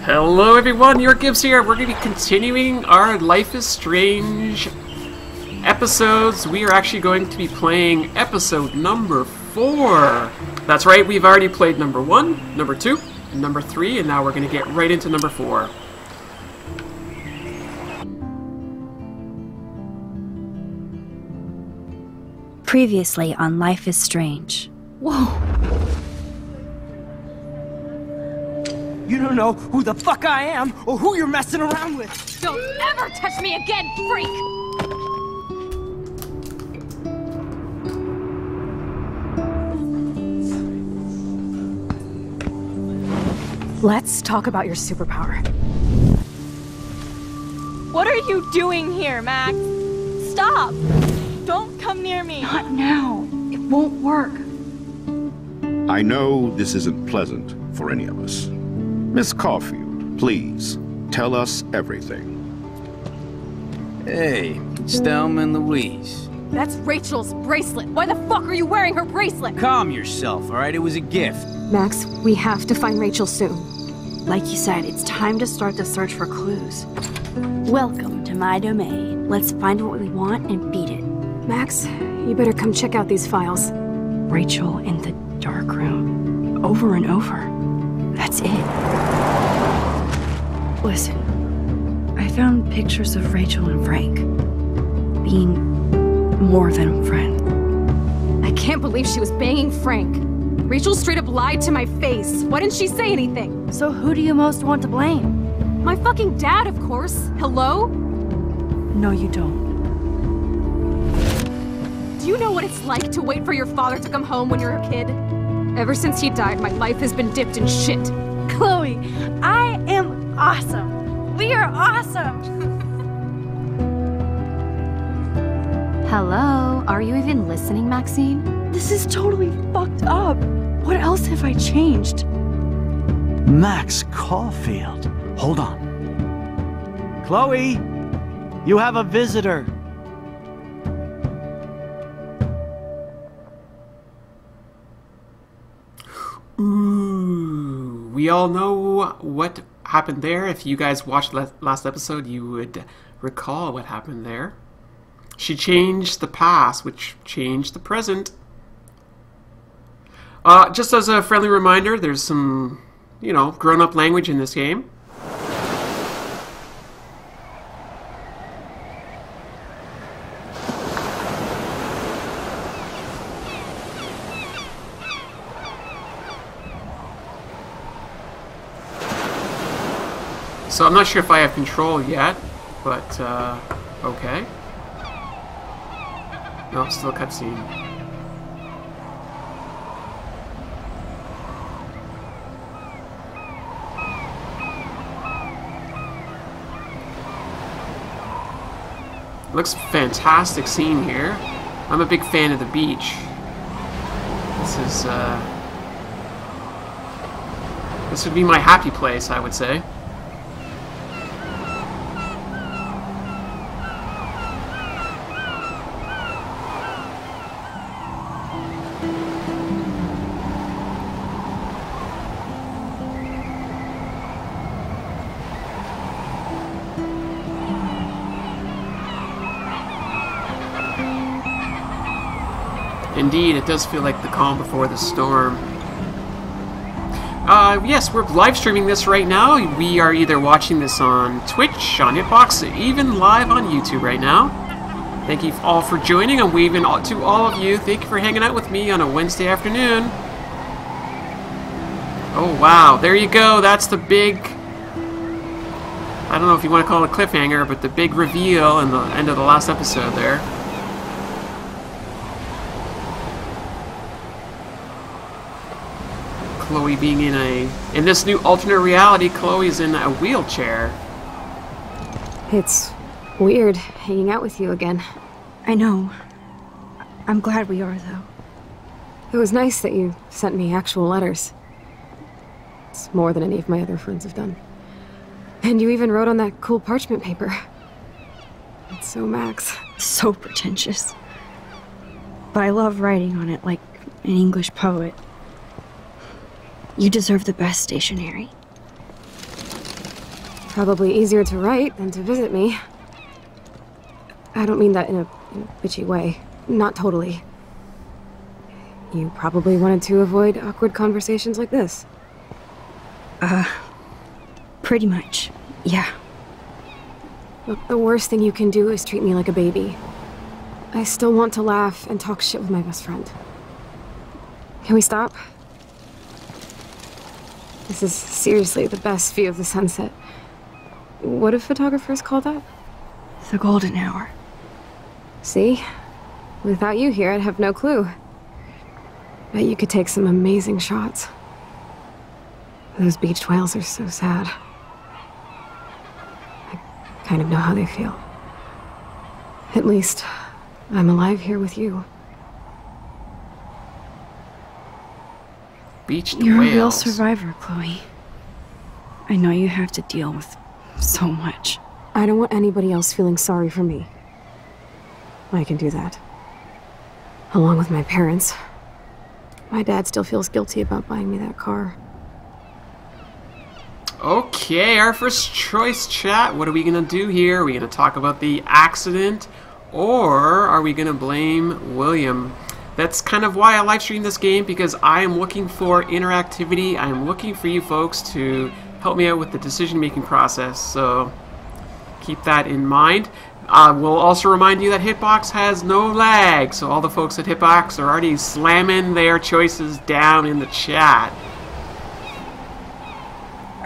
Hello everyone, YourGibs here. We're going to be continuing our Life is Strange episodes. We are actually going to be playing episode number 4. That's right, we've already played number 1, number 2, and number 3, and now we're going to get right into number 4. Previously on Life is Strange. Whoa! You don't know who the fuck I am or who you're messing around with! Don't ever touch me again, freak! Let's talk about your superpower. What are you doing here, Max? Stop! Don't come near me! Not now. It won't work. I know this isn't pleasant for any of us. Miss Caulfield, please, tell us everything. Hey, it's Thelma and Louise. That's Rachel's bracelet! Why the fuck are you wearing her bracelet? Calm yourself, alright? It was a gift. Max, we have to find Rachel soon. Like you said, it's time to start the search for clues. Welcome to my domain. Let's find what we want and beat it. Max, you better come check out these files. Rachel in the dark room. Over and over. That's it. Listen, I found pictures of Rachel and Frank being more than a friend. I can't believe she was banging Frank. Rachel straight up lied to my face. Why didn't she say anything? So who do you most want to blame? My fucking dad, of course. Hello? No, you don't. Do you know what it's like to wait for your father to come home when you're a kid? Ever since he died, my life has been dipped in shit. Chloe, I am awesome. We are awesome. Hello? Are you even listening, Maxine? This is totally fucked up. What else have I changed? Max Caulfield. Hold on. Chloe, you have a visitor. Ooh, we all know what happened there. If you guys watched last episode, you would recall what happened there. She changed the past, which changed the present. Just as a friendly reminder, there's some, grown-up language in this game. So I'm not sure if I have control yet, but, okay. No, it's still a cutscene. Looks fantastic scene here. I'm a big fan of the beach. This would be my happy place, I would say. Indeed, it does feel like the calm before the storm. Yes, we're live streaming this right now. We are either watching this on Twitch, on Hitbox, even live on YouTube right now. Thank you all for joining. I'm waving to all of you. Thank you for hanging out with me on a Wednesday afternoon. Oh, wow. There you go. That's the big... I don't know if you want to call it a cliffhanger, but the big reveal in the end of the last episode there. Chloe being in this new alternate reality, Chloe's in a wheelchair. It's weird hanging out with you again. I know. I'm glad we are, though. It was nice that you sent me actual letters. It's more than any of my other friends have done. And you even wrote on that cool parchment paper. It's so Max. So pretentious. But I love writing on it like an English poet. You deserve the best stationery. Probably easier to write than to visit me. I don't mean that in a bitchy way. Not totally. You probably wanted to avoid awkward conversations like this. Pretty much, yeah. Look, the worst thing you can do is treat me like a baby. I still want to laugh and talk shit with my best friend. Can we stop? This is seriously the best view of the sunset. What do photographers call that? The golden hour. See? Without you here, I'd have no clue. Bet you could take some amazing shots. Those beached whales are so sad. I kind of know how they feel. At least, I'm alive here with you. Beached You're whales. a real survivor, Chloe. I know you have to deal with so much. I don't want anybody else feeling sorry for me. I can do that. Along with my parents. My dad still feels guilty about buying me that car. Okay, our first choice, chat. What are we gonna do here? Are we gonna talk about the accident, or are we gonna blame William? That's kind of why I live stream this game, because I am looking for interactivity. I am looking for you folks to help me out with the decision-making process, so keep that in mind. We'll also remind you that Hitbox has no lag, so all the folks at Hitbox are already slamming their choices down in the chat.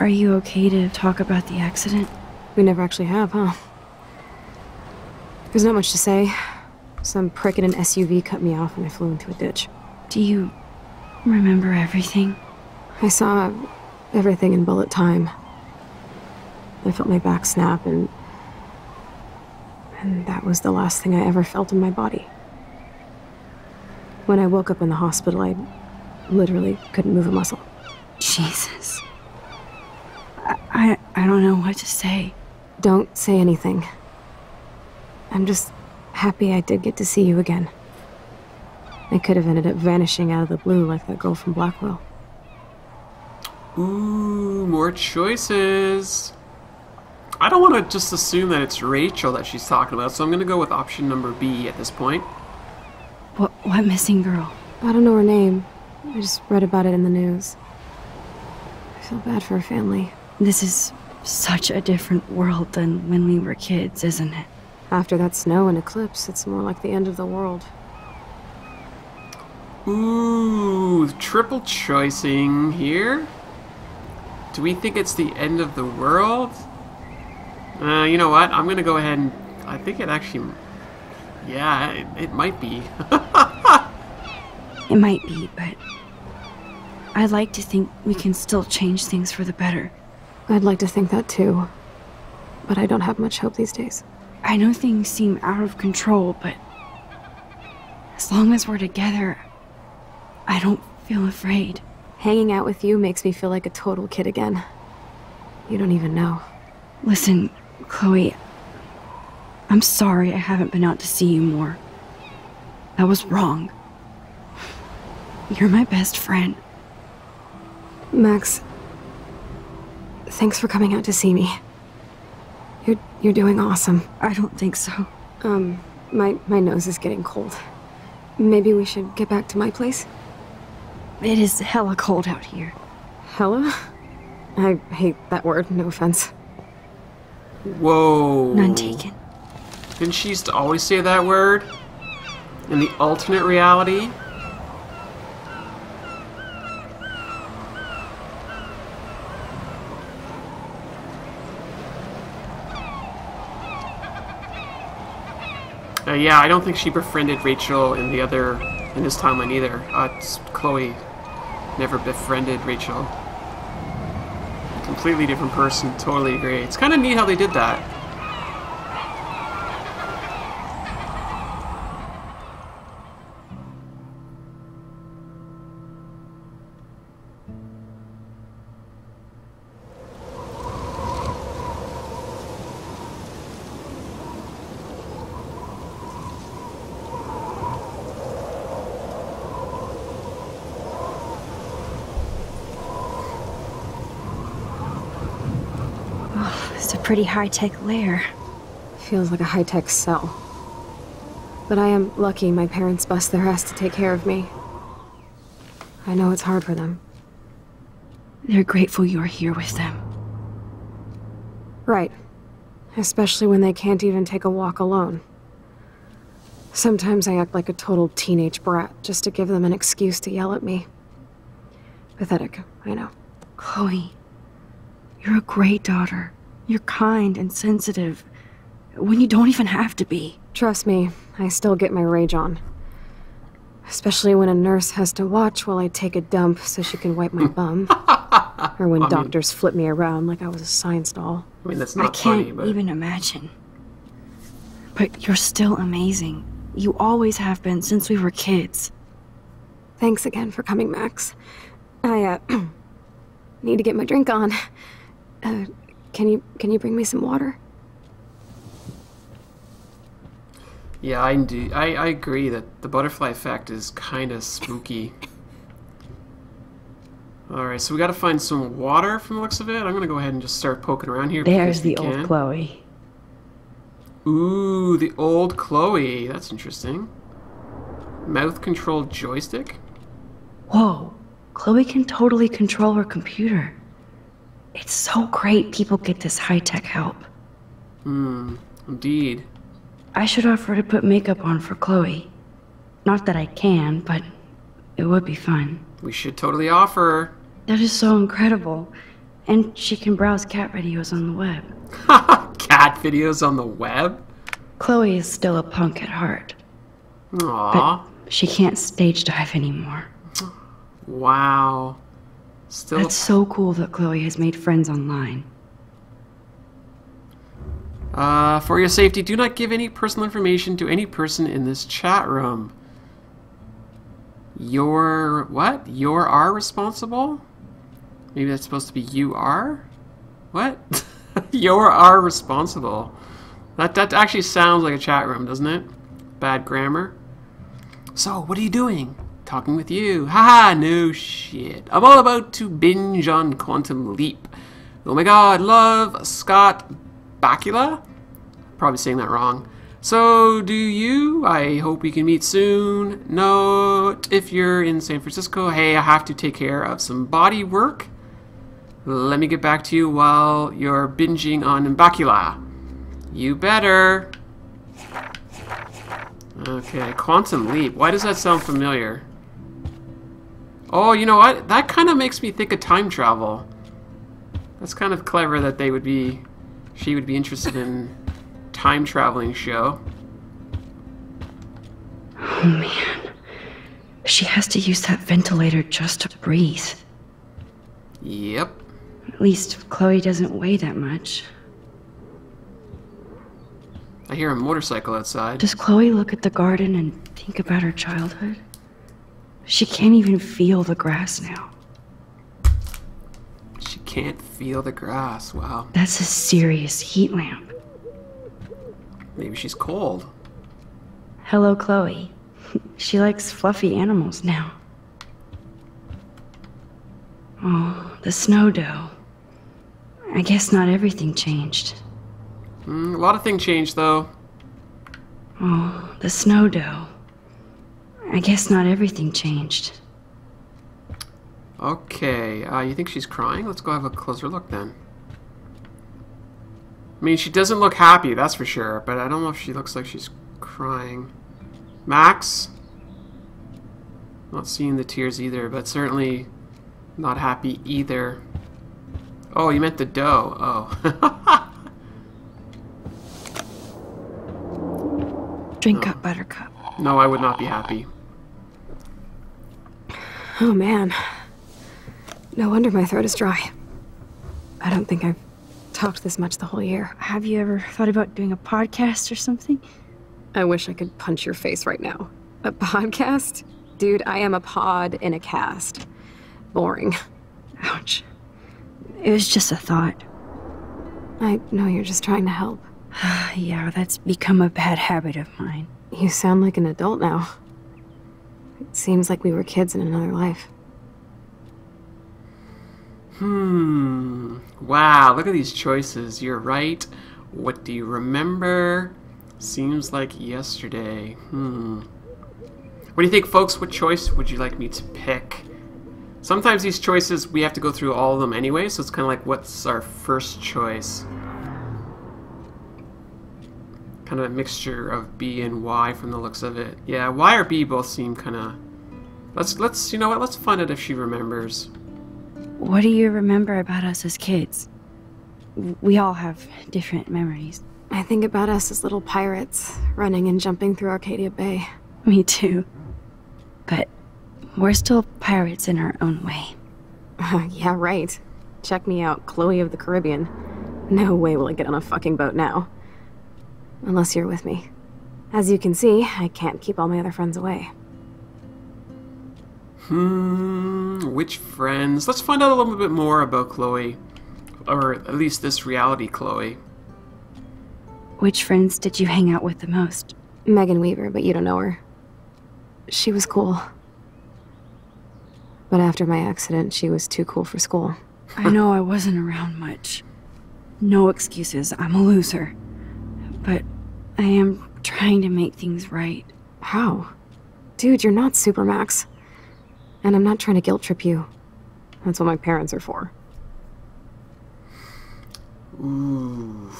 Are you okay to talk about the accident? We never actually have, huh? There's not much to say. Some prick in an SUV cut me off and I flew into a ditch. Do you remember everything? I saw everything in bullet time. I felt my back snap and that was the last thing I ever felt in my body. When I woke up in the hospital, I literally couldn't move a muscle. Jesus. I don't know what to say. Don't say anything. I'm just happy I did get to see you again. I could have ended up vanishing out of the blue like that girl from Blackwell. Ooh, more choices. I don't want to just assume that it's Rachel that she's talking about, so I'm going to go with option number B at this point. What missing girl? I don't know her name. I just read about it in the news. I feel bad for her family. This is such a different world than when we were kids, isn't it? After that snow and eclipse, it's more like the end of the world. Ooh, triple choicing here. Do we think it's the end of the world? You know what? I'm going to go ahead and... I think it actually... Yeah, it might be. It might be, but... I'd like to think we can still change things for the better. I'd like to think that too. But I don't have much hope these days. I know things seem out of control, but... as long as we're together, I don't feel afraid. Hanging out with you makes me feel like a total kid again. You don't even know. Listen, Chloe, I'm sorry I haven't been out to see you more. That was wrong. You're my best friend. Max, thanks for coming out to see me. You're doing awesome. I don't think so. My nose is getting cold. Maybe we should get back to my place? It is hella cold out here. Hella? I hate that word, no offense. Whoa. None taken. Didn't she used to always say that word? In the alternate reality? Yeah, I don't think she befriended Rachel in this timeline either. Chloe never befriended Rachel. Completely different person, totally agree. It's kind of neat how they did that. It's a pretty high-tech lair. Feels like a high-tech cell. But I am lucky my parents bust their ass to take care of me. I know it's hard for them. They're grateful you're here with them. Right. Especially when they can't even take a walk alone. Sometimes I act like a total teenage brat just to give them an excuse to yell at me. Pathetic, I know. Chloe, you're a great daughter. You're kind and sensitive, when you don't even have to be. Trust me, I still get my rage on. Especially when a nurse has to watch while I take a dump so she can wipe my bum. Or when doctors flip me around like I was a science doll. I mean, that's not I funny, can't but... even imagine. But you're still amazing. You always have been since we were kids. Thanks again for coming, Max. I, need to get my drink on. Can you bring me some water? Yeah, I agree that the butterfly effect is kind of spooky. Alright, so we gotta find some water from the looks of it. I'm gonna go ahead and just start poking around here. There's the old Chloe. Ooh, the old Chloe. That's interesting. Mouth-controlled joystick? Whoa, Chloe can totally control her computer. It's so great people get this high-tech help. Indeed. I should offer to put makeup on for Chloe. Not that I can, but it would be fun. We should totally offer. That is so incredible. And she can browse cat videos on the web. Cat videos on the web? Chloe is still a punk at heart. Aww. But she can't stage dive anymore. Wow. Still. That's so cool that Chloe has made friends online. For your safety, do not give any personal information to any person in this chat room. What? You are responsible? Maybe that's supposed to be you are? What? You are responsible. That actually sounds like a chat room, doesn't it? Bad grammar. So, what are you doing? Talking with you. Haha, no shit. I'm all about to binge on Quantum Leap. Oh my god, love Scott Bakula? Probably saying that wrong. So, do you? I hope we can meet soon. Note, if you're in San Francisco, hey, I have to take care of some body work. Let me get back to you while you're binging on Bakula. You better. Okay, Quantum Leap. Why does that sound familiar? Oh, you know what? That kind of makes me think of time travel. That's kind of clever that she would be interested in time traveling show. Oh man. She has to use that ventilator just to breathe. Yep. At least Chloe doesn't weigh that much. I hear a motorcycle outside. Does Chloe look at the garden and think about her childhood? She can't even feel the grass now. She can't feel the grass. Wow. That's a serious heat lamp. Maybe she's cold. Hello, Chloe. She likes fluffy animals now. Oh, the snow dough. I guess not everything changed. A lot of things changed, though. Oh, the snow dough. I guess not everything changed. Okay, you think she's crying? Let's go have a closer look then. I mean, she doesn't look happy, that's for sure, but I don't know if she looks like she's crying. Max? Not seeing the tears either, but certainly not happy either. Oh, you meant the dough. Oh. Drink up, Buttercup. No, I would not be happy. Oh man. No wonder my throat is dry. I don't think I've talked this much the whole year. Have you ever thought about doing a podcast or something? I wish I could punch your face right now. A podcast? Dude, I am a pod in a cast. Boring. Ouch. It was just a thought. I know you're just trying to help. Yeah, that's become a bad habit of mine. You sound like an adult now. It seems like we were kids in another life. Wow, look at these choices. You're right. What do you remember? Seems like yesterday. What do you think, folks? What choice would you like me to pick? Sometimes these choices, we have to go through all of them anyway, so it's kind of like, what's our first choice? Kind of a mixture of B and Y from the looks of it. Yeah, Y or B both seem kind of... Let's you know what? Let's find out if she remembers. What do you remember about us as kids? We all have different memories. I think about us as little pirates, running and jumping through Arcadia Bay. Me too. But we're still pirates in our own way. Yeah, right. Check me out, Chloe of the Caribbean. No way will I get on a fucking boat now. Unless you're with me. As you can see, I can't keep all my other friends away. Which friends? Let's find out a little bit more about Chloe. Or at least this reality Chloe. Which friends did you hang out with the most? Megan Weaver, but you don't know her. She was cool. But after my accident, she was too cool for school. I know I wasn't around much. No excuses, I'm a loser. But I am trying to make things right. How? Dude, you're not Supermax. And I'm not trying to guilt trip you. That's what my parents are for. Ooh.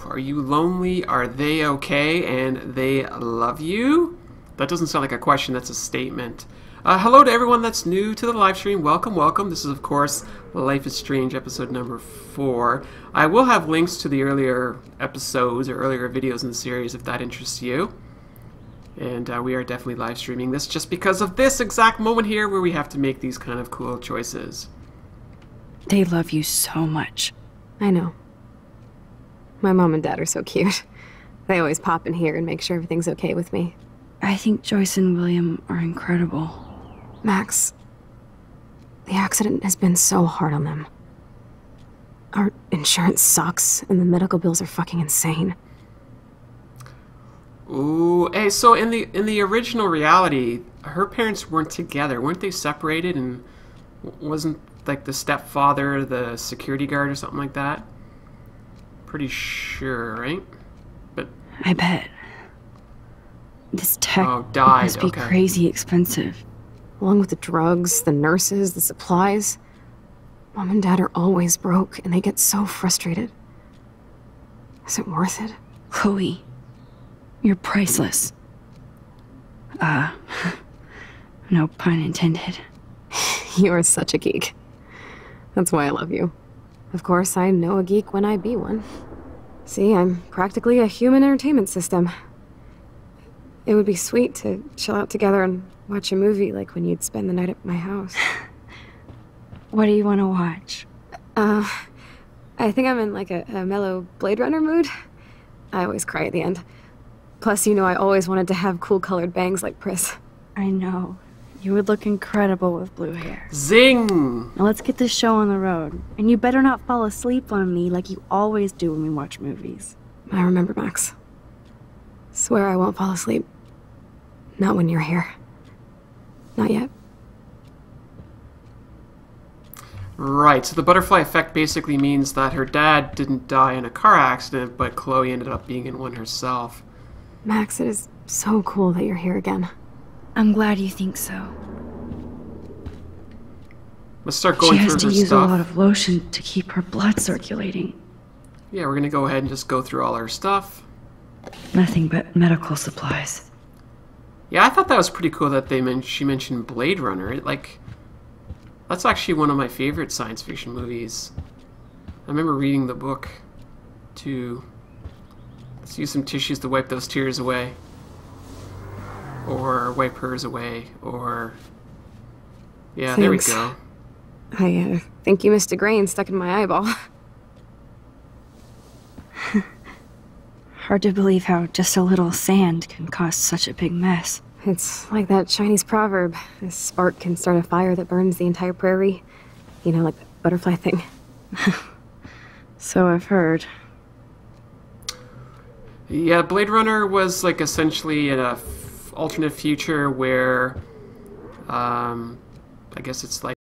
Are you lonely? Are they okay? And they love you? That doesn't sound like a question, that's a statement. Hello to everyone that's new to the live stream. Welcome, welcome. This is, of course, Life is Strange episode number 4. I will have links to the earlier episodes or earlier videos in the series if that interests you. And we are definitely live streaming this just because of this exact moment here where we have to make these kind of cool choices. They love you so much. I know. My mom and dad are so cute. They always pop in here and make sure everything's okay with me. I think Joyce and William are incredible. Max, the accident has been so hard on them. Our insurance sucks, and the medical bills are fucking insane. Ooh, hey, so in the original reality, her parents weren't together. Weren't they separated? And wasn't like the stepfather the security guard or something like that? Pretty sure, right? But I bet. This tech died. must be crazy expensive. Along with the drugs, the nurses, the supplies. Mom and Dad are always broke, and they get so frustrated. Is it worth it? Chloe, you're priceless. No pun intended. You are such a geek. That's why I love you. Of course, I know a geek when I be one. See, I'm practically a human entertainment system. It would be sweet to chill out together and watch a movie like when you'd spend the night at my house. What do you want to watch? I think I'm in like a mellow Blade Runner mood. I always cry at the end. Plus, you know I always wanted to have cool colored bangs like Pris. I know. You would look incredible with blue hair. Zing! Now let's get this show on the road. And you better not fall asleep on me like you always do when we watch movies. I remember, Max. Swear I won't fall asleep. Not when you're here. Not yet. Right, so the butterfly effect basically means that her dad didn't die in a car accident, but Chloe ended up being in one herself. Max, it is so cool that you're here again. I'm glad you think so. Let's start going through her stuff. She has to use a lot of lotion to keep her blood circulating. Yeah, we're gonna go ahead and just go through all her stuff. Nothing but medical supplies. Yeah, I thought that was pretty cool that she mentioned Blade Runner. That's actually one of my favorite science fiction movies. I remember reading the book, too. Let's use some tissues to wipe those tears away. Or wipe hers away, or... Yeah, Thanks. There we go. I think you missed a grain stuck in my eyeball. Hard to believe how just a little sand can cause such a big mess. It's like that Chinese proverb. A spark can start a fire that burns the entire prairie. You know, like the butterfly thing. So I've heard. Yeah, Blade Runner was like essentially in a alternate future where, I guess it's like